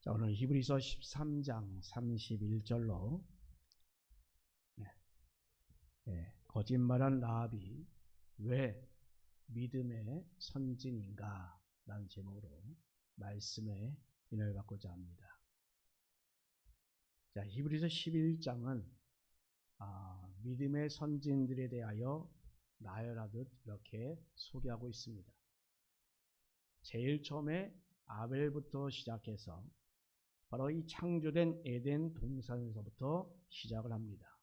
자, 오늘 히브리서 13장 31절로 거짓말한 라합이 왜 믿음의 선진인가? 라는 제목으로 말씀에 인을 받고자 합니다. 자, 히브리서 11장은 믿음의 선진들에 대하여 나열하듯 이렇게 소개하고 있습니다. 제일 처음에 아벨부터 시작해서 바로 이 창조된 에덴 동산에서부터 시작을 합니다.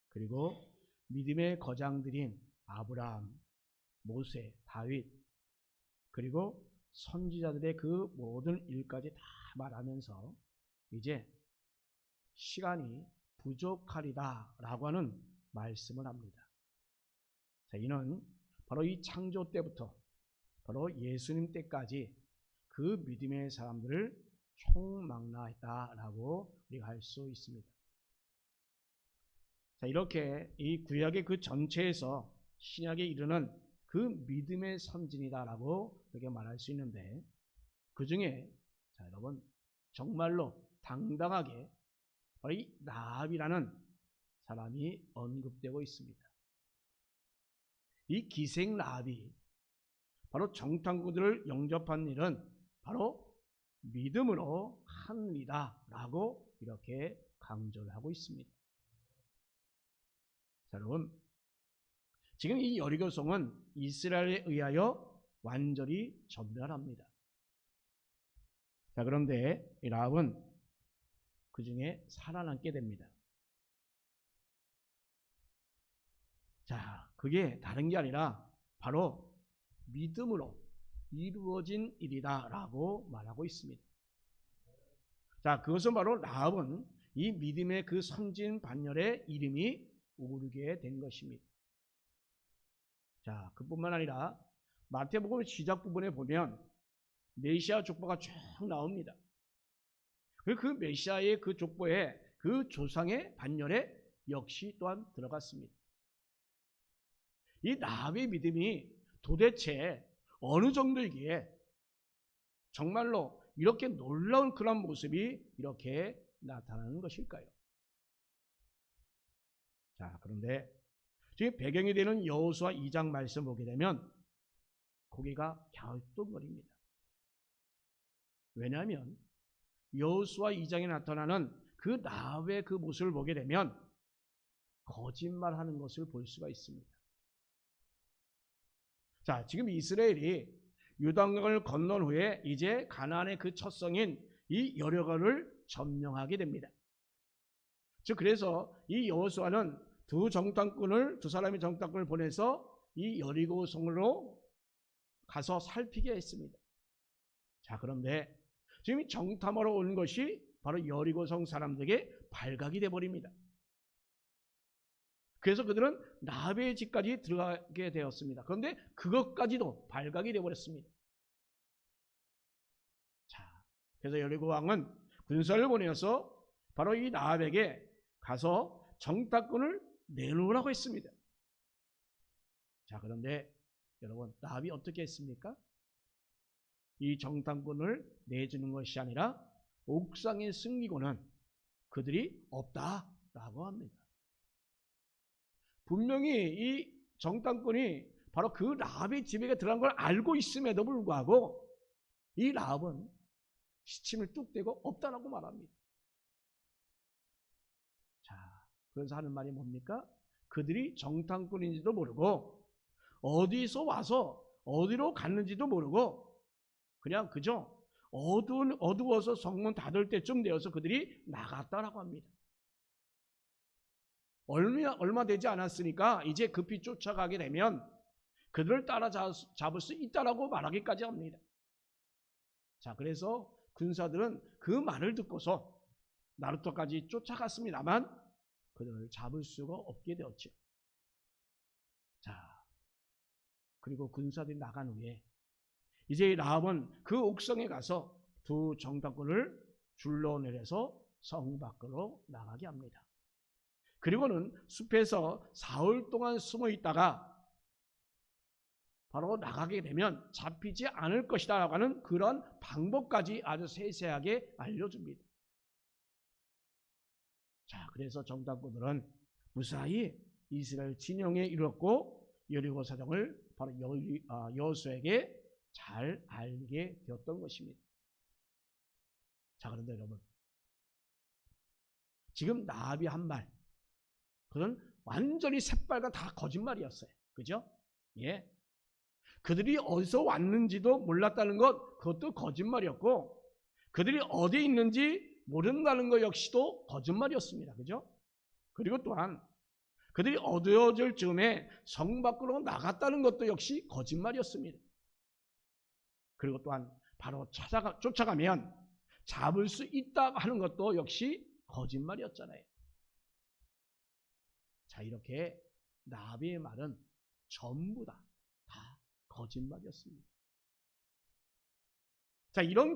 그리고 믿음의 거장들인 아브라함, 모세, 다윗, 그리고 선지자들의 그 모든 일까지 다 말하면서 이제 시간이 부족하리다 라고 하는 말씀을 합니다. 자, 이는 바로 이 창조 때부터 바로 예수님 때까지 그 믿음의 사람들을 총망라했다라고 우리가 할 수 있습니다. 자, 이렇게 이 구약의 그 전체에서 신약에 이르는 그 믿음의 선진이다라고 이렇게 말할 수 있는데, 그 중에 자, 여러분 정말로 당당하게 바로 이 라합이라는 사람이 언급되고 있습니다. 이 기생 라합이 바로 정탐꾼들을 영접한 일은 바로 믿음으로 한 일이다 라고 이렇게 강조를 하고 있습니다. 자, 여러분 지금 이 여리고성은 이스라엘에 의하여 완전히 전멸합니다. 자, 그런데 이 라합은 그 중에 살아남게 됩니다. 자, 그게 다른 게 아니라 바로 믿음으로 이루어진 일이다 라고 말하고 있습니다. 자, 그것은 바로 라합은 이 믿음의 그 선진 반열에 이름이 오르게 된 것입니다. 자, 그뿐만 아니라 마태복음 시작 부분에 보면 메시아 족보가 쭉 나옵니다. 그 메시아의 그 족보에 그 조상의 반열에 역시 또한 들어갔습니다. 이 라합의 믿음이 도대체 어느 정도이기에 정말로 이렇게 놀라운 그런 모습이 이렇게 나타나는 것일까요? 자, 그런데 지금 배경이 되는 여호수아 2장 말씀 보게 되면 고개가 갸우뚱거립니다. 왜냐하면 여호수아 2장에 나타나는 그 라합의 그 모습을 보게 되면 거짓말하는 것을 볼 수가 있습니다. 자, 지금 이스라엘이 요단강을 건넌 후에 이제 가나안의 그 첫 성인 이 여리고를 점령하게 됩니다. 즉 그래서 이 여호수아는 두 사람의 정탐꾼을 보내서 이 여리고 성으로 가서 살피게 했습니다. 자, 그런데 지금 이 정탐하러 온 것이 바로 여리고성 사람들에게 발각이 돼 버립니다. 그래서 그들은 라합의 집까지 들어가게 되었습니다. 그런데 그것까지도 발각이 되어버렸습니다. 자, 그래서 여리고 왕은 군사를 보내서 바로 이 라합에게 가서 정탐꾼을 내놓으라고 했습니다. 자, 그런데 여러분 라합이 어떻게 했습니까? 이 정탐꾼을 내주는 것이 아니라 옥상에 숨기고는 그들이 없다라고 합니다. 분명히 이 정탐꾼이 바로 그 라합의 집에 들어간 걸 알고 있음에도 불구하고 이 라합은 시침을 뚝 떼고 없다라고 말합니다. 자, 그래서 하는 말이 뭡니까? 그들이 정탐꾼인지도 모르고 어디서 와서 어디로 갔는지도 모르고 그냥 그저 어두워서 성문 닫을 때쯤 되어서 그들이 나갔다라고 합니다. 얼마 되지 않았으니까 이제 급히 쫓아가게 되면 그들을 따라잡을 수 있다라고 말하기까지 합니다. 자, 그래서 군사들은 그 말을 듣고서 나루터까지 쫓아갔습니다만 그들을 잡을 수가 없게 되었죠. 자, 그리고 군사들이 나간 후에 이제 라합은 그 옥성에 가서 두 정탐꾼을 줄로 내려서 성 밖으로 나가게 합니다. 그리고는 숲에서 사흘 동안 숨어 있다가 바로 나가게 되면 잡히지 않을 것이다 라고 하는 그런 방법까지 아주 세세하게 알려줍니다. 자, 그래서 정탐꾼들은 무사히 이스라엘 진영에 이르렀고 여리고 사정을 바로 여호수아에게 잘 알게 되었던 것입니다. 자, 그런데 여러분, 지금 나합이 한 말, 그건 완전히 새빨간 다 거짓말이었어요. 그죠? 예. 그들이 어디서 왔는지도 몰랐다는 것, 그것도 거짓말이었고, 그들이 어디 있는지 모른다는 것 역시도 거짓말이었습니다. 그죠? 그리고 또한 그들이 어두워질 즈음에 성 밖으로 나갔다는 것도 역시 거짓말이었습니다. 그리고 또한 바로 쫓아가면 잡을 수 있다 하는 것도 역시 거짓말이었잖아요. 자, 이렇게 나비의 말은 전부 다 거짓말이었습니다. 자, 이런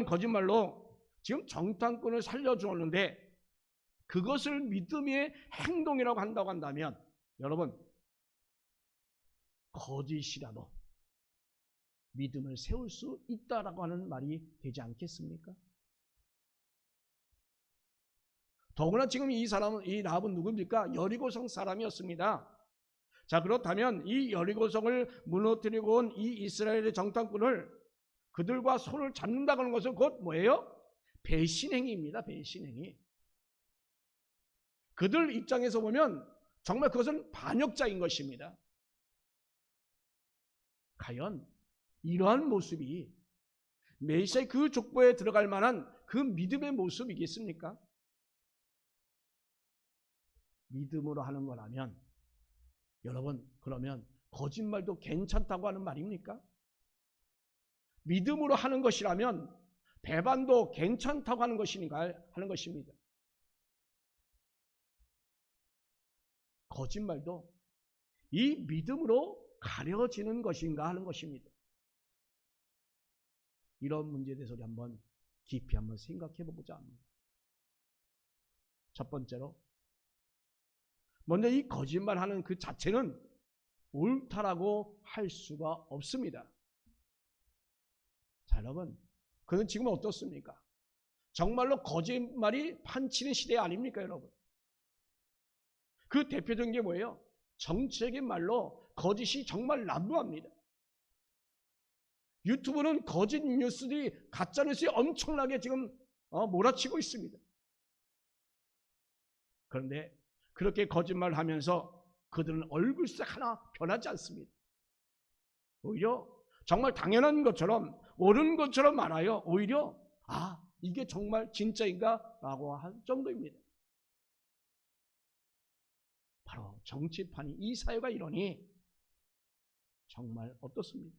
거짓말로 지금 정탐꾼을 살려주었는데 그것을 믿음의 행동이라고 한다고 한다면 여러분, 거짓이라도 믿음을 세울 수 있다라고 하는 말이 되지 않겠습니까? 더구나 지금 이 나합은 누굽니까? 여리고성 사람이었습니다. 자, 그렇다면 이 여리고성을 무너뜨리고 온 이 이스라엘의 정탐꾼을 그들과 손을 잡는다고 하는 것은 곧 뭐예요? 배신행위입니다. 배신행위. 그들 입장에서 보면 정말 그것은 반역자인 것입니다. 과연 이러한 모습이 메시아의 그 족보에 들어갈 만한 그 믿음의 모습이겠습니까? 믿음으로 하는 거라면 여러분, 그러면 거짓말도 괜찮다고 하는 말입니까? 믿음으로 하는 것이라면 배반도 괜찮다고 하는 것인가 하는 것입니다. 거짓말도 이 믿음으로 가려지는 것인가 하는 것입니다. 이런 문제에 대해서 우리 한번 깊이 한번 생각해 보고자 합니다. 첫 번째로, 먼저 이 거짓말하는 그 자체는 옳다라고 할 수가 없습니다. 자, 여러분, 그는 지금 어떻습니까? 정말로 거짓말이 판치는 시대 아닙니까, 여러분? 그 대표적인 게 뭐예요? 정치적인 말로 거짓이 정말 난무합니다. 유튜브는 거짓 뉴스들이, 가짜 뉴스들이 엄청나게 지금 몰아치고 있습니다. 그런데 그렇게 거짓말하면서 그들은 얼굴색 하나 변하지 않습니다. 오히려 정말 당연한 것처럼, 옳은 것처럼 말하여 오히려 이게 정말 진짜인가? 라고 할 정도입니다. 바로 정치판이, 이 사회가 이러니 정말 어떻습니까?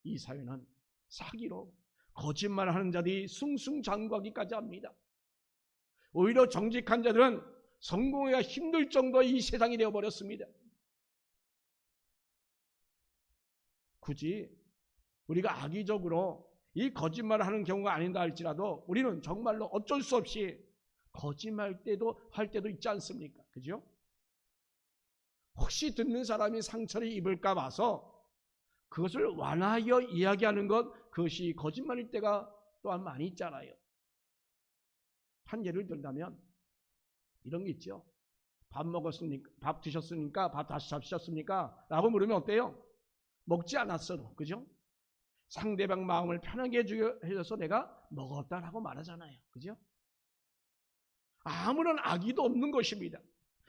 이 사회는 사기로 거짓말하는 자들이 숭숭장구하기까지 합니다. 오히려 정직한 자들은 성공하기가 힘들 정도의 이 세상이 되어버렸습니다. 굳이 우리가 악의적으로 이 거짓말을 하는 경우가 아닌다 할지라도 우리는 정말로 어쩔 수 없이 거짓말 할 때도 있지 않습니까? 그죠? 혹시 듣는 사람이 상처를 입을까 봐서 그것을 완화하여 이야기하는 것, 그것이 거짓말일 때가 또한 많이 있잖아요. 한 예를 들자면 이런 게 있죠. 밥 먹었습니까? 밥 드셨습니까? 밥 다시 잡수셨습니까? 라고 물으면 어때요? 먹지 않았어도, 그죠? 상대방 마음을 편하게 해줘서 내가 먹었다라고 말하잖아요. 그죠? 아무런 악의도 없는 것입니다.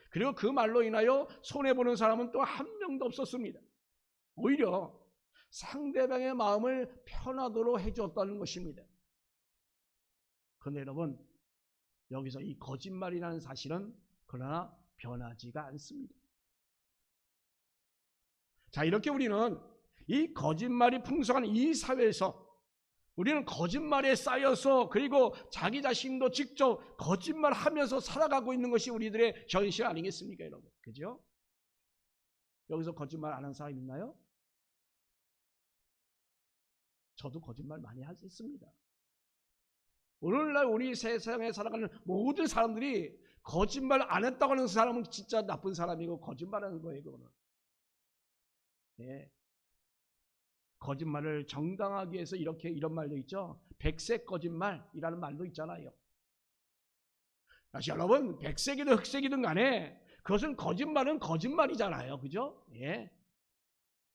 그리고 그 말로 인하여 손해보는 사람은 또 한 명도 없었습니다. 오히려 상대방의 마음을 편하도록 해줬다는 것입니다. 그런데 여러분, 여기서 이 거짓말이라는 사실은 그러나 변하지가 않습니다. 자, 이렇게 우리는 이 거짓말이 풍성한 이 사회에서 우리는 거짓말에 쌓여서, 그리고 자기 자신도 직접 거짓말하면서 살아가고 있는 것이 우리들의 현실 아니겠습니까, 여러분? 그죠? 여기서 거짓말 안 하는 사람 있나요? 저도 거짓말 많이 했습니다. 오늘날 우리 세상에 살아가는 모든 사람들이 거짓말 안 했다고 하는 사람은 진짜 나쁜 사람이고 거짓말하는 거예요, 그거는. 예. 거짓말을 정당하기 위해서 이런 말도 있죠. 백색 거짓말이라는 말도 있잖아요. 다시 여러분, 백색이든 흑색이든 간에 그것은 거짓말은 거짓말이잖아요. 그죠? 예.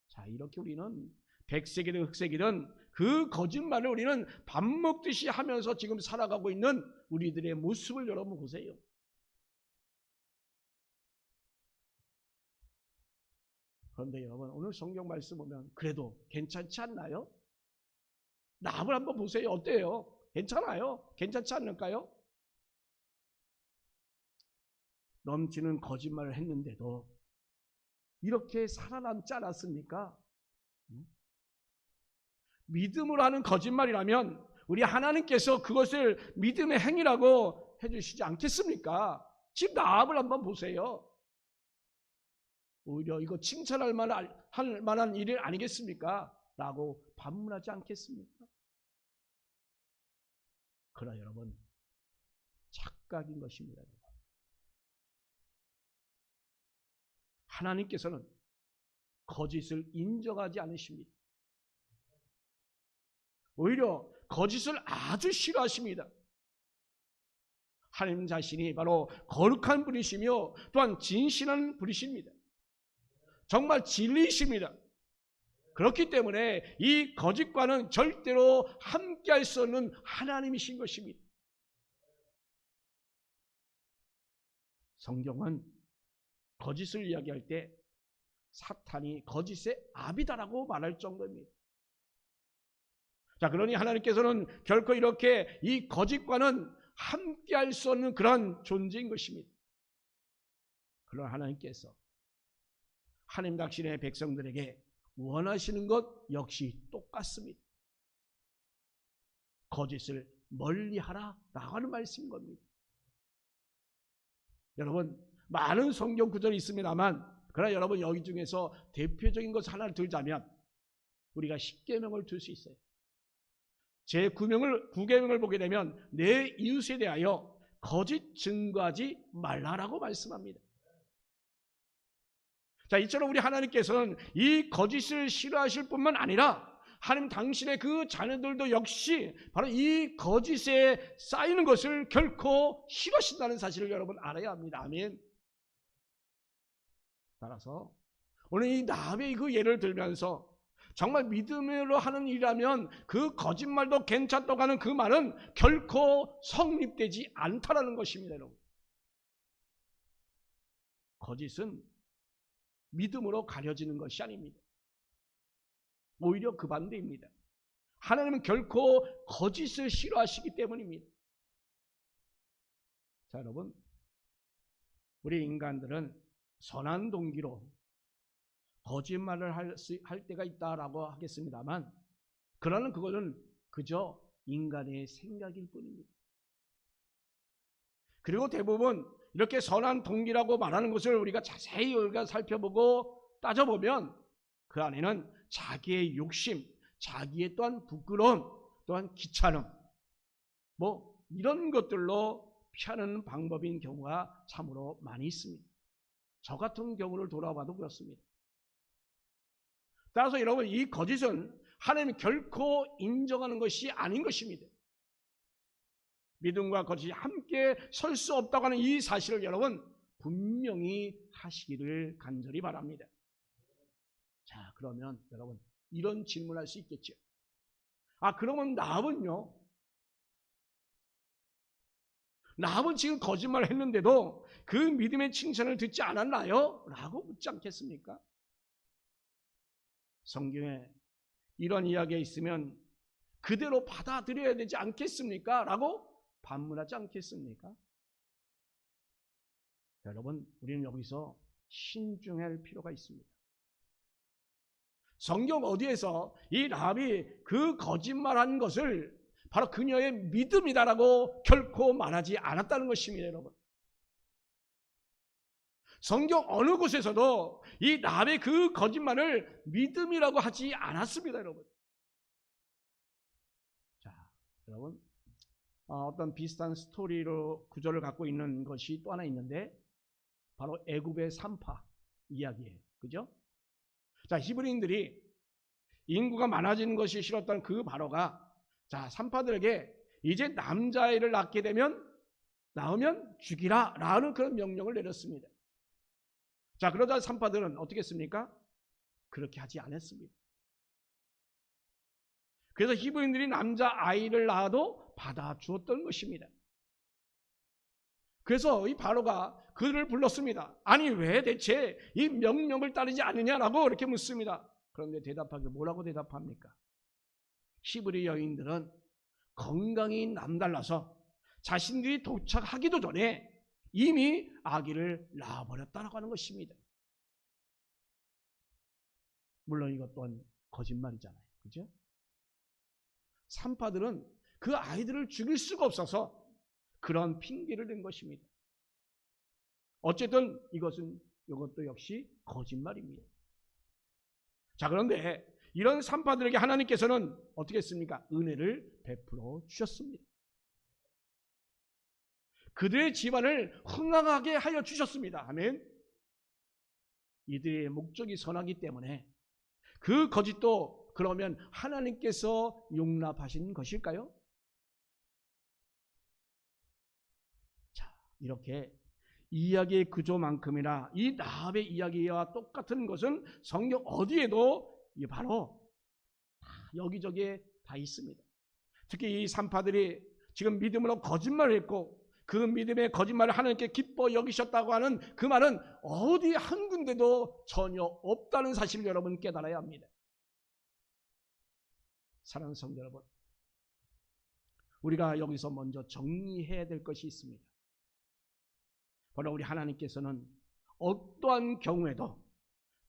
자, 이렇게 우리는 백색이든 흑색이든 그 거짓말을 우리는 밥 먹듯이 하면서 지금 살아가고 있는 우리들의 모습을 여러분 보세요. 그런데 여러분, 오늘 성경 말씀 보면 그래도 괜찮지 않나요? 나를 한번 보세요. 어때요? 괜찮아요? 괜찮지 않을까요? 넘치는 거짓말을 했는데도 이렇게 살아남지 않았습니까? 믿음으로 하는 거짓말이라면 우리 하나님께서 그것을 믿음의 행위라고 해주시지 않겠습니까? 지금 나합을 한번 보세요. 오히려 이거 칭찬할 만한 일 아니겠습니까? 라고 반문하지 않겠습니까? 그러나 여러분, 착각인 것입니다. 여러분. 하나님께서는 거짓을 인정하지 않으십니다. 오히려 거짓을 아주 싫어하십니다. 하나님 자신이 바로 거룩한 분이시며 또한 진실한 분이십니다. 정말 진리이십니다. 그렇기 때문에 이 거짓과는 절대로 함께할 수 없는 하나님이신 것입니다. 성경은 거짓을 이야기할 때 사탄이 거짓의 아비다라고 말할 정도입니다. 자, 그러니 하나님께서는 결코 이렇게 이 거짓과는 함께할 수 없는 그런 존재인 것입니다. 그러나 하나님께서 하나님 당신의 백성들에게 원하시는 것 역시 똑같습니다. 거짓을 멀리하라 라고 하는 말씀인 겁니다. 여러분, 많은 성경 구절이 있습니다만 그러나 여러분 여기 중에서 대표적인 것 하나를 들자면 우리가 10계명을 들 수 있어요. 제 9계명을 보게 되면 내 이웃에 대하여 거짓 증거하지 말라라고 말씀합니다. 자, 이처럼 우리 하나님께서는 이 거짓을 싫어하실 뿐만 아니라 하나님 당신의 그 자녀들도 역시 바로 이 거짓에 쌓이는 것을 결코 싫어하신다는 사실을 여러분 알아야 합니다. 아멘. 따라서 오늘 이 나합의 그 예를 들면서 정말 믿음으로 하는 일이라면 그 거짓말도 괜찮다고 하는 그 말은 결코 성립되지 않다라는 것입니다. 여러분. 거짓은 믿음으로 가려지는 것이 아닙니다. 오히려 그 반대입니다. 하나님은 결코 거짓을 싫어하시기 때문입니다. 자, 여러분, 우리 인간들은 선한 동기로 거짓말을 할 때가 있다라고 하겠습니다만 그러나 그것은 그저 인간의 생각일 뿐입니다. 그리고 대부분 이렇게 선한 동기라고 말하는 것을 우리가 자세히 살펴보고 따져보면 그 안에는 자기의 욕심, 자기의 또한 부끄러움, 또한 귀찮음 이런 것들로 피하는 방법인 경우가 참으로 많이 있습니다. 저 같은 경우를 돌아봐도 그렇습니다. 따라서 여러분, 이 거짓은 하나님이 결코 인정하는 것이 아닌 것입니다. 믿음과 거짓이 함께 설 수 없다고 하는 이 사실을 여러분 분명히 하시기를 간절히 바랍니다. 자, 그러면 여러분 이런 질문할 수 있겠죠. 그러면 나합은요? 나합은 지금 거짓말을 했는데도 그 믿음의 칭찬을 듣지 않았나요? 라고 묻지 않겠습니까? 성경에 이런 이야기가 있으면 그대로 받아들여야 되지 않겠습니까? 라고 반문하지 않겠습니까? 여러분, 우리는 여기서 신중할 필요가 있습니다. 성경 어디에서 이 라합이 그 거짓말한 것을 바로 그녀의 믿음이다라고 결코 말하지 않았다는 것입니다. 여러분, 성경 어느 곳에서도 이 라합의 그 거짓말을 믿음이라고 하지 않았습니다. 여러분. 자, 여러분, 어떤 비슷한 스토리로 구조를 갖고 있는 것이 또 하나 있는데 바로 애굽의 산파 이야기예요. 그죠? 자, 히브리인들이 인구가 많아지는 것이 싫었던 그 바로가 자, 산파들에게 이제 남자아이를 낳으면 죽이라 라는 그런 명령을 내렸습니다. 자, 그러자 산파들은 어떻게 했습니까? 그렇게 하지 않았습니다. 그래서 히브리인들이 남자아이를 낳아도 받아주었던 것입니다. 그래서 이 바로가 그를 불렀습니다. 아니 왜 대체 이 명령을 따르지 않느냐라고 이렇게 묻습니다. 그런데 대답하기를 뭐라고 대답합니까? 히브리 여인들은 건강이 남달라서 자신들이 도착하기도 전에 이미 아기를 낳아버렸다라고 하는 것입니다. 물론 이것 또한 거짓말이잖아요. 그죠? 산파들은 그 아이들을 죽일 수가 없어서 그런 핑계를 댄 것입니다. 어쨌든 이것도 역시 거짓말입니다. 자, 그런데 이런 산파들에게 하나님께서는 어떻게 했습니까? 은혜를 베풀어 주셨습니다. 그들의 집안을 흥황하게 하여 주셨습니다. 아멘. 이들의 목적이 선하기 때문에 그 거짓도 그러면 하나님께서 용납하신 것일까요? 자, 이렇게 이야기의 구조만큼이나 이 라합의 이야기와 똑같은 것은 성경 어디에도 바로 여기저기에 다 있습니다. 특히 이 산파들이 지금 믿음으로 거짓말을 했고 그 믿음의 거짓말을 하나님께 기뻐 여기셨다고 하는 그 말은 어디 한 군데도 전혀 없다는 사실을 여러분 깨달아야 합니다. 사랑하는 성도 여러분, 우리가 여기서 먼저 정리해야 될 것이 있습니다. 바로 우리 하나님께서는 어떠한 경우에도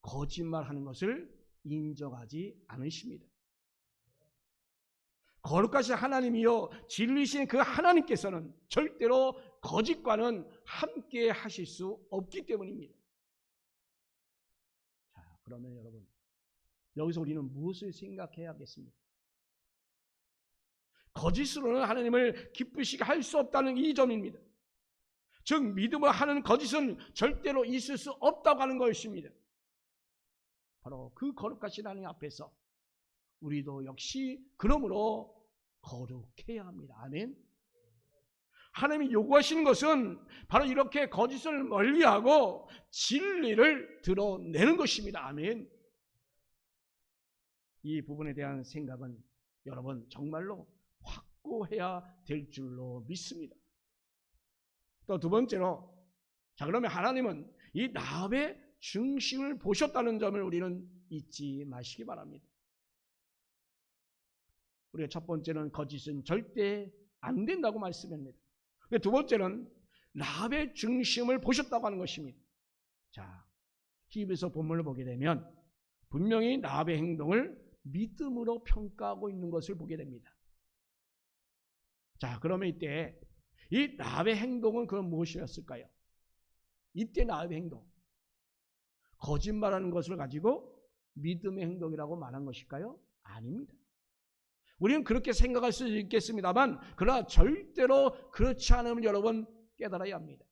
거짓말하는 것을 인정하지 않으십니다. 거룩하신 하나님이요 진리신 그 하나님께서는 절대로 거짓과는 함께 하실 수 없기 때문입니다. 자, 그러면 여러분 여기서 우리는 무엇을 생각해야겠습니까? 거짓으로는 하나님을 기쁘시게 할 수 없다는 이 점입니다. 즉 믿음을 하는 거짓은 절대로 있을 수 없다고 하는 것입니다. 바로 그 거룩하신 하나님 앞에서 우리도 역시 그러므로 거룩해야 합니다. 아멘. 하나님이 요구하시는 것은 바로 이렇게 거짓을 멀리하고 진리를 드러내는 것입니다. 아멘. 이 부분에 대한 생각은 여러분 정말로 확고해야 될 줄로 믿습니다. 또 두 번째로, 자 그러면 하나님은 이 라합의 중심을 보셨다는 점을 우리는 잊지 마시기 바랍니다. 우리가 첫 번째는 거짓은 절대 안 된다고 말씀합니다. 두 번째는 라합의 중심을 보셨다고 하는 것입니다. 자, 히브리서 본문을 보게 되면 분명히 라합의 행동을 믿음으로 평가하고 있는 것을 보게 됩니다. 자, 그러면 이때 이 라합의 행동은 그럼 무엇이었을까요? 이때 라합의 행동, 거짓말하는 것을 가지고 믿음의 행동이라고 말한 것일까요? 아닙니다. 우리는 그렇게 생각할 수 있겠습니다만 그러나 절대로 그렇지 않음을 여러분 깨달아야 합니다.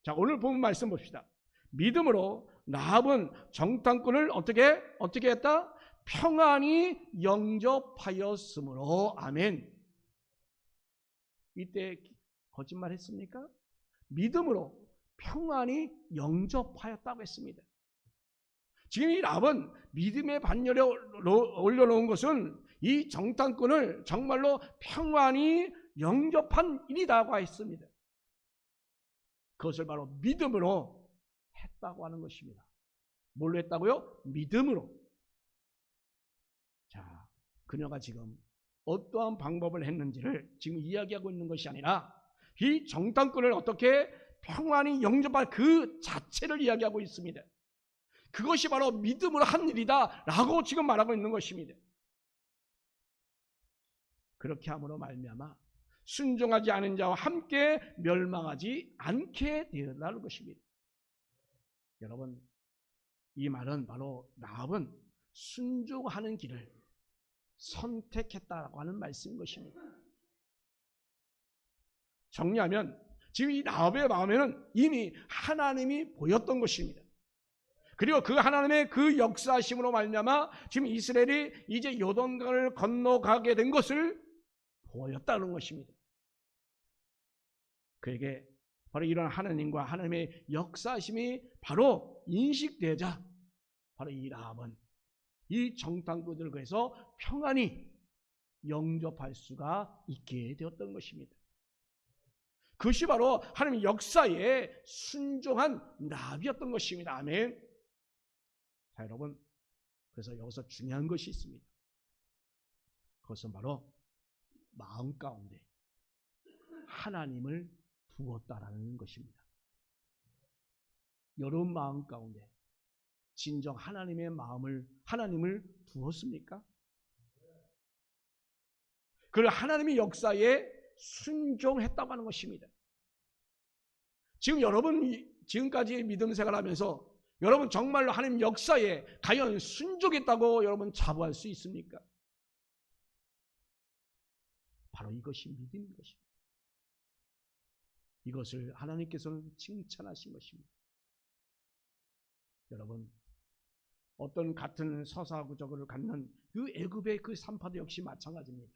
자, 오늘 본 말씀 봅시다. 믿음으로 라합은 정탐꾼을 어떻게 했다? 평안히 영접하였으므로. 아멘. 이때 거짓말 했습니까? 믿음으로 평안히 영접하였다고 했습니다. 지금 이 라합은 믿음의 반열에 올려놓은 것은 이 정탐꾼을 정말로 평안히 영접한 일이라고 했습니다. 그것을 바로 믿음으로 했다고 하는 것입니다. 뭘로 했다고요? 믿음으로. 자, 그녀가 지금 어떠한 방법을 했는지를 지금 이야기하고 있는 것이 아니라 이 정탐꾼을 어떻게 평안히 영접할 그 자체를 이야기하고 있습니다. 그것이 바로 믿음으로 한 일이다 라고 지금 말하고 있는 것입니다. 그렇게 함으로 말미암아 순종하지 않은 자와 함께 멸망하지 않게 되었다는 것입니다. 여러분, 이 말은 바로 라합은 순종하는 길을 선택했다라고 하는 말씀인 것입니다. 정리하면 지금 이 라합의 마음에는 이미 하나님이 보였던 것입니다. 그리고 그 하나님의 그 역사심으로 말미암아 지금 이스라엘이 이제 요단강을 건너가게 된 것을 보였다는 것입니다. 그에게 바로 이런 하나님과 하나님의 역사심이 바로 인식되자 바로 이 라합은 이 정탐꾼들을 그래서 평안히 영접할 수가 있게 되었던 것입니다. 그것이 바로 하나님의 역사에 순종한 라합이었던 것입니다. 아멘. 자, 여러분, 그래서 여기서 중요한 것이 있습니다. 그것은 바로 마음 가운데 하나님을 두었다라는 것입니다. 여러분 마음 가운데 진정 하나님을 두었습니까? 그리고 하나님의 역사에 순종했다고 하는 것입니다. 지금 여러분 지금까지 믿음 생활하면서 여러분 정말로 하나님 역사에 과연 순종했다고 여러분 자부할 수 있습니까? 바로 이것이 믿음인 것입니다. 이것을 하나님께서는 칭찬하신 것입니다. 여러분 어떤 같은 서사구적을 갖는 그 애굽의 그 산파도 역시 마찬가지입니다.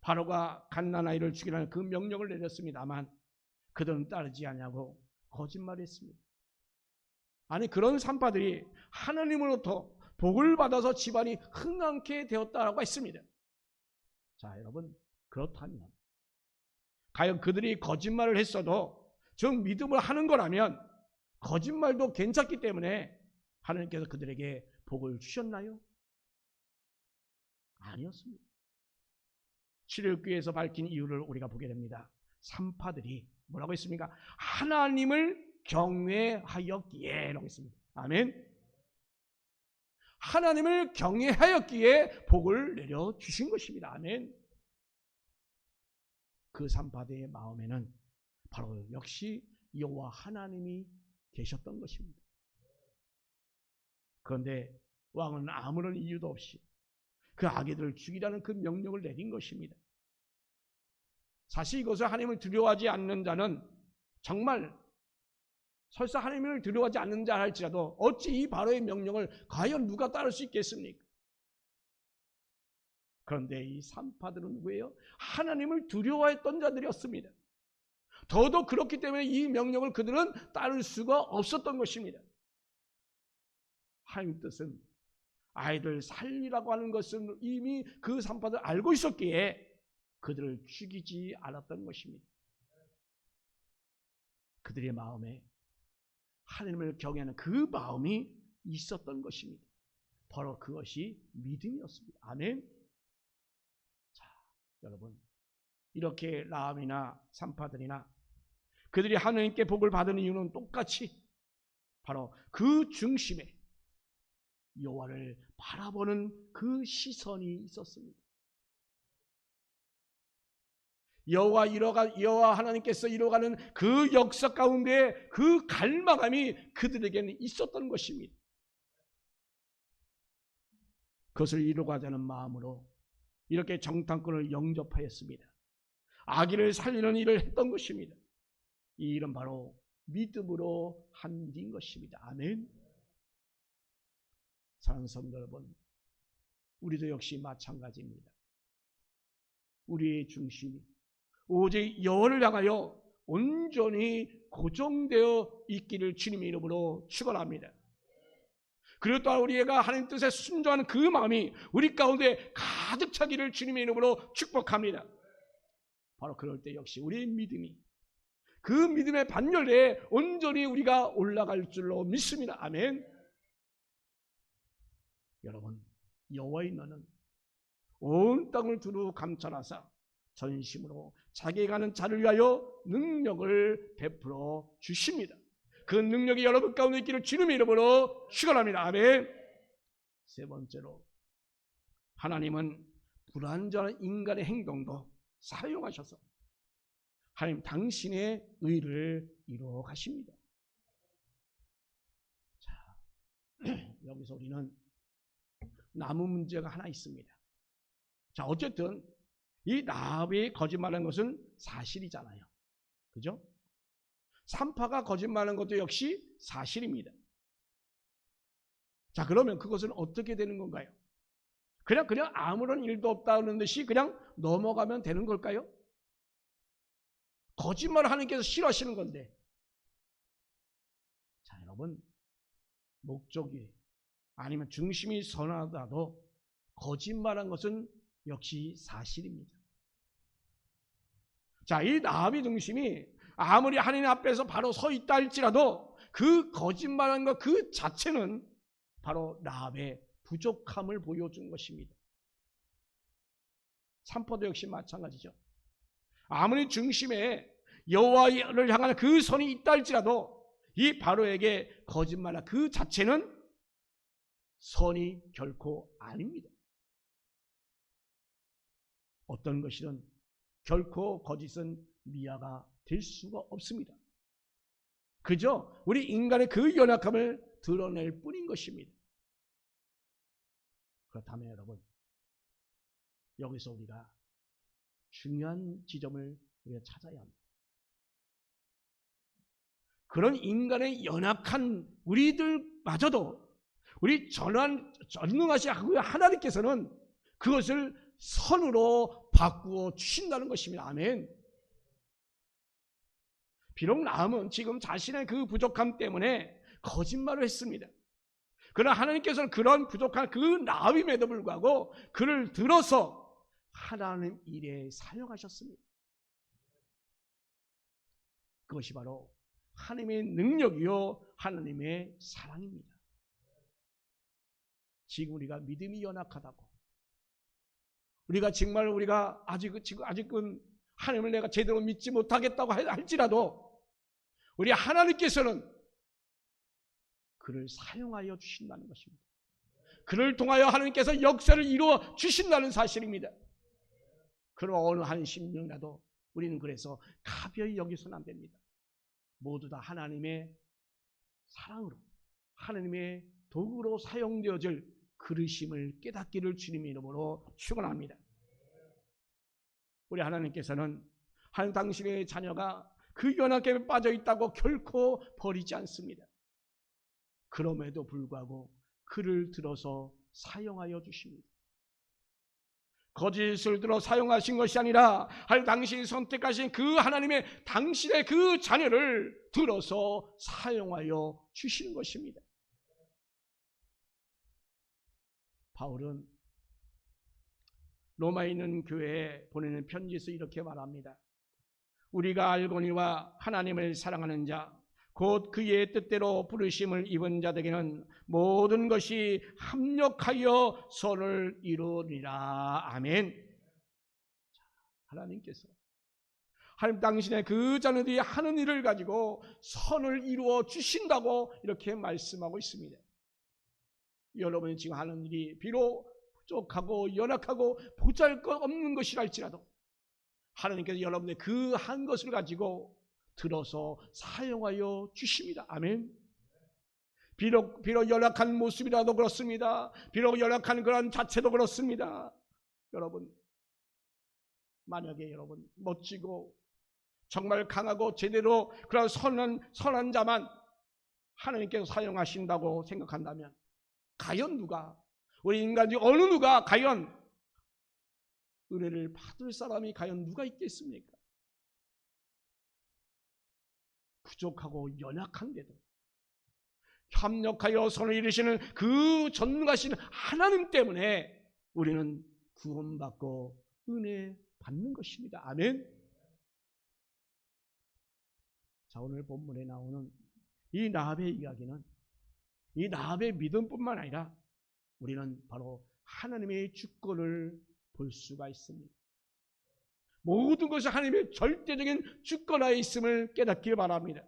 바로가 갓난아이를 죽이라는 그 명령을 내렸습니다만 그들은 따르지 않냐고 거짓말했습니다. 아니 그런 산파들이 하나님으로부터 복을 받아서 집안이 흥황케 되었다라고 했습니다. 자 여러분 그렇다면 과연 그들이 거짓말을 했어도 즉 믿음을 하는 거라면 거짓말도 괜찮기 때문에 하나님께서 그들에게 복을 주셨나요? 아니었습니다. 7일기에서 밝힌 이유를 우리가 보게 됩니다. 산파들이 뭐라고 했습니까? 하나님을 경외하였기에 라고 했습니다. 아멘. 하나님을 경외하였기에 복을 내려주신 것입니다. 아멘. 그 산파들의 마음에는 바로 역시 여호와 하나님이 계셨던 것입니다. 그런데 왕은 아무런 이유도 없이 그 아기들을 죽이라는 그 명령을 내린 것입니다. 사실 이것을 하나님을 두려워하지 않는 자는 정말 설사 하나님을 두려워하지 않는 자 할지라도 어찌 이 바로의 명령을 과연 누가 따를 수 있겠습니까? 그런데 이 산파들은 누구예요? 하나님을 두려워했던 자들이었습니다. 더더욱 그렇기 때문에 이 명령을 그들은 따를 수가 없었던 것입니다. 하나님 뜻은 아이들 살리라고 하는 것은 이미 그 산파들 알고 있었기에 그들을 죽이지 않았던 것입니다. 그들의 마음에 하나님을 경외하는 그 마음이 있었던 것입니다. 바로 그것이 믿음이었습니다. 아멘. 자, 여러분 이렇게 라합이나 산파들이나 그들이 하나님께 복을 받은 이유는 똑같이 바로 그 중심에 여호와를 바라보는 그 시선이 있었습니다. 여호와 하나님께서 이뤄가는 그 역사 가운데 그 갈망함이 그들에게는 있었던 것입니다. 그것을 이루고자 하는 마음으로 이렇게 정탐꾼을 영접하였습니다. 아기를 살리는 일을 했던 것입니다. 이 일은 바로 믿음으로 한 일인 것입니다. 아멘. 사랑하는 성도 여러분, 우리도 역시 마찬가지입니다. 우리의 중심이 오직 여호와를 향하여 온전히 고정되어 있기를 주님의 이름으로 축원합니다. 그리고 또한 우리가 하나님 뜻에 순종하는 그 마음이 우리 가운데 가득 차기를 주님의 이름으로 축복합니다. 바로 그럴 때 역시 우리의 믿음이 그 믿음의 반열에 온전히 우리가 올라갈 줄로 믿습니다. 아멘. 여러분, 여호와의 너는 온 땅을 두루 감찰하사 전심으로 자기에 가는 자를 위하여 능력을 베풀어 주십니다. 그 능력이 여러분 가운데 있기를 주님의 이름으로 축원합니다. 아멘. 세 번째로 하나님은 불완전한 인간의 행동도 사용하셔서 하나님 당신의 의를 이루어 가십니다. 자, 여기서 우리는 남은 문제가 하나 있습니다. 자, 어쨌든 이 라합이 거짓말한 것은 사실이잖아요. 그죠? 산파가 거짓말한 것도 역시 사실입니다. 자, 그러면 그것은 어떻게 되는 건가요? 그냥 아무런 일도 없다는 듯이 그냥 넘어가면 되는 걸까요? 거짓말을 하나님께서 싫어하시는 건데. 자, 여러분, 목적이 아니면 중심이 선하더라도 거짓말한 것은 역시 사실입니다. 자, 이 라합의 중심이 아무리 하나님 앞에서 바로 서 있다 할지라도 그 거짓말한 것 그 자체는 바로 라합의 부족함을 보여준 것입니다. 산포도 역시 마찬가지죠. 아무리 중심에 여호와를 향한 그 선이 있다 할지라도 이 바로에게 거짓말한 그 자체는 선이 결코 아닙니다. 어떤 것이든 결코 거짓은 미화가 될 수가 없습니다. 그저 우리 인간의 그 연약함을 드러낼 뿐인 것입니다. 그렇다면 여러분, 여기서 우리가 중요한 지점을 우리가 찾아야 합니다. 그런 인간의 연약한 우리들마저도 우리 전능하신 하나님께서는 그것을 선으로 바꾸어 주신다는 것입니다. 아멘. 비록 라합은 지금 자신의 그 부족함 때문에 거짓말을 했습니다. 그러나 하나님께서는 그런 부족한 그 라합임에도 불구하고 그를 들어서 하나님 일에 사용하셨습니다. 그것이 바로 하나님의 능력이요 하나님의 사랑입니다. 지금 우리가 믿음이 연약하다고, 우리가 정말 우리가 아직은 하나님을 내가 제대로 믿지 못하겠다고 할지라도 우리 하나님께서는 그를 사용하여 주신다는 것입니다. 그를 통하여 하나님께서 역사를 이루어 주신다는 사실입니다. 그러나 어느 한 심령이라도 우리는 그래서 가벼이 여기서는 안 됩니다. 모두 다 하나님의 사랑으로, 하나님의 도구로 사용되어질 그릇임을 깨닫기를 주님의 이름으로 축원합니다. 우리 하나님께서는 하나님 당신의 자녀가 그 연약함에 빠져 있다고 결코 버리지 않습니다. 그럼에도 불구하고 그를 들어서 사용하여 주십니다. 거짓을 들어 사용하신 것이 아니라 하나님 당신이 선택하신 그 하나님의 당신의 그 자녀를 들어서 사용하여 주시는 것입니다. 바울은 로마에 있는 교회에 보내는 편지에서 이렇게 말합니다. 우리가 알거니와 하나님을 사랑하는 자 곧 그의 뜻대로 부르심을 입은 자들에게는 모든 것이 합력하여 선을 이루리라. 아멘. 하나님께서 하나님 당신의 그 자녀들이 하는 일을 가지고 선을 이루어 주신다고 이렇게 말씀하고 있습니다. 여러분이 지금 하는 일이 비록 부족하고 연약하고 보잘것없는 것이랄지라도 하나님께서 여러분의 그 한 것을 가지고 들어서 사용하여 주십니다. 아멘. 비록 연약한 모습이라도 그렇습니다. 비록 연약한 그런 자체도 그렇습니다. 여러분, 만약에 여러분 멋지고 정말 강하고 제대로 그런 선한 자만 하나님께서 사용하신다고 생각한다면 과연 누가, 우리 인간 중 어느 누가 과연 은혜를 받을 사람이 과연 누가 있겠습니까? 부족하고 연약한데도 협력하여 선을 이루시는 그 전능하신 하나님 때문에 우리는 구원받고 은혜 받는 것입니다. 아멘. 자, 오늘 본문에 나오는 이 라합의 이야기는 이 라합의 믿음뿐만 아니라 우리는 바로 하나님의 주권을 볼 수가 있습니다. 모든 것이 하나님의 절대적인 주권하에 있음을 깨닫길 바랍니다.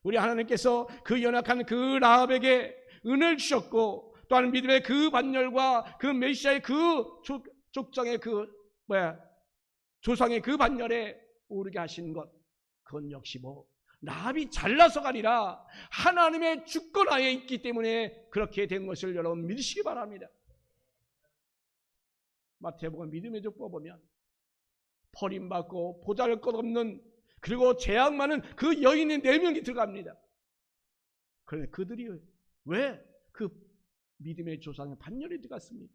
우리 하나님께서 그 연약한 그 라합에게 은혜를 주셨고 또한 믿음의 그 반열과 그 메시아의 그 족장의 조상의 그 반열에 오르게 하신 것, 그건 역시 라합이 잘나서가 아니라 하나님의 주권하에 있기 때문에 그렇게 된 것을 여러분 믿으시기 바랍니다. 마태복음 믿음의 족보 보면 버림받고 보잘것없는 그리고 죄악 많은 그 여인의 4명이 들어갑니다. 그런데 그들이 왜 그 믿음의 조상의 반열에 들어갔습니까?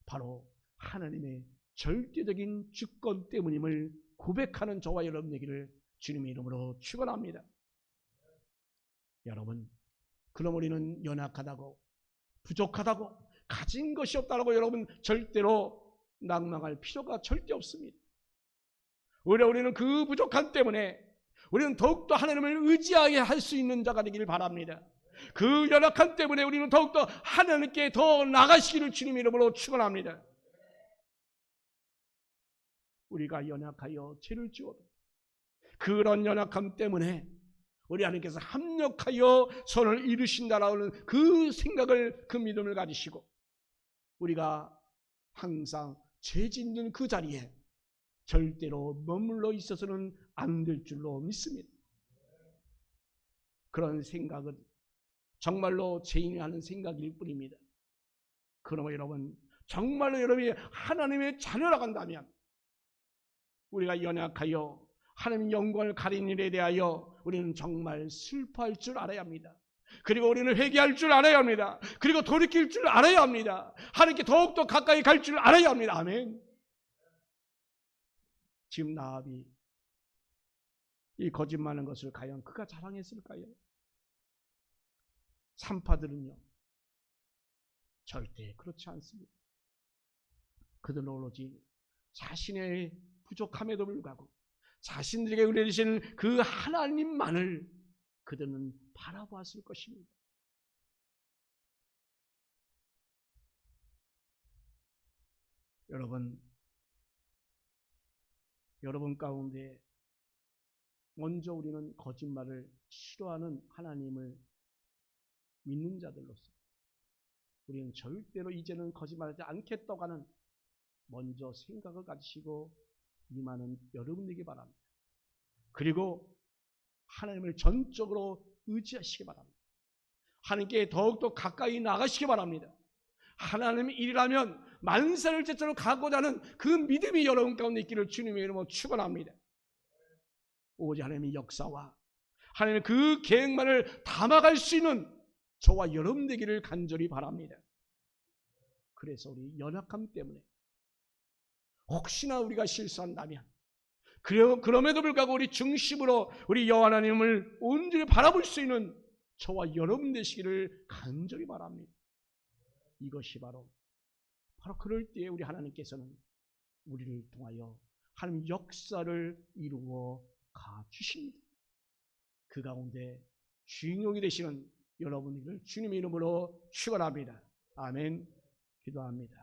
바로 하나님의 절대적인 주권 때문임을 고백하는 저와 여러분에게를 주님의 이름으로 축원합니다. 여러분, 그럼 우리는 연약하다고, 부족하다고, 가진 것이 없다고 여러분 절대로 낭망할 필요가 절대 없습니다. 오히려 우리는 그 부족함 때문에 우리는 더욱더 하나님을 의지하게 할 수 있는 자가 되기를 바랍니다. 그 연약함 때문에 우리는 더욱더 하나님께 더 나가시기를 주님의 이름으로 축원합니다. 우리가 연약하여 죄를 지어도 그런 연약함 때문에 우리 하나님께서 합력하여 선을 이루신다라는 그 생각을, 그 믿음을 가지시고 우리가 항상 죄 짓는 그 자리에 절대로 머물러 있어서는 안 될 줄로 믿습니다. 그런 생각은 정말로 죄인이 하는 생각일 뿐입니다. 그러므로 여러분, 정말로 여러분이 하나님의 자녀라고 한다면 우리가 연약하여 하나님의 영광을 가린 일에 대하여 우리는 정말 슬퍼할 줄 알아야 합니다. 그리고 우리는 회개할 줄 알아야 합니다. 그리고 돌이킬 줄 알아야 합니다. 하나님께 더욱더 가까이 갈 줄 알아야 합니다. 아멘. 지금 나합이 이 거짓말하는 것을 과연 그가 자랑했을까요? 산파들은요, 절대 그렇지 않습니다. 그들은 오로지 자신의 부족함에도 불구하고 자신들에게 의뢰되신 그 하나님만을 그들은 바라보았을 것입니다. 여러분 가운데 먼저 우리는 거짓말을 싫어하는 하나님을 믿는 자들로서 우리는 절대로 이제는 거짓말하지 않겠다고 하는 먼저 생각을 가지시고 임하는 여러분에게 바랍니다. 그리고 하나님을 전적으로 의지하시기 바랍니다. 하나님께 더욱더 가까이 나가시기 바랍니다. 하나님의 일이라면 만사를 제쳐로 가고자 하는 그 믿음이 여러분 가운데 있기를 주님의 이름으로 축원합니다. 오직 하나님의 역사와 하나님의 그 계획만을 담아갈 수 있는 저와 여러분 되기를 간절히 바랍니다. 그래서 우리 연약함 때문에 혹시나 우리가 실수한다면 그럼에도 불구하고 우리 중심으로 우리 여호와 하나님을 온전히 바라볼 수 있는 저와 여러분 되시기를 간절히 바랍니다. 이것이 바로 그럴 때에 우리 하나님께서는 우리를 통하여 하나님 역사를 이루어 가주십니다. 그 가운데 주인공이 되시는 여러분을 주님의 이름으로 축원합니다. 아멘. 기도합니다.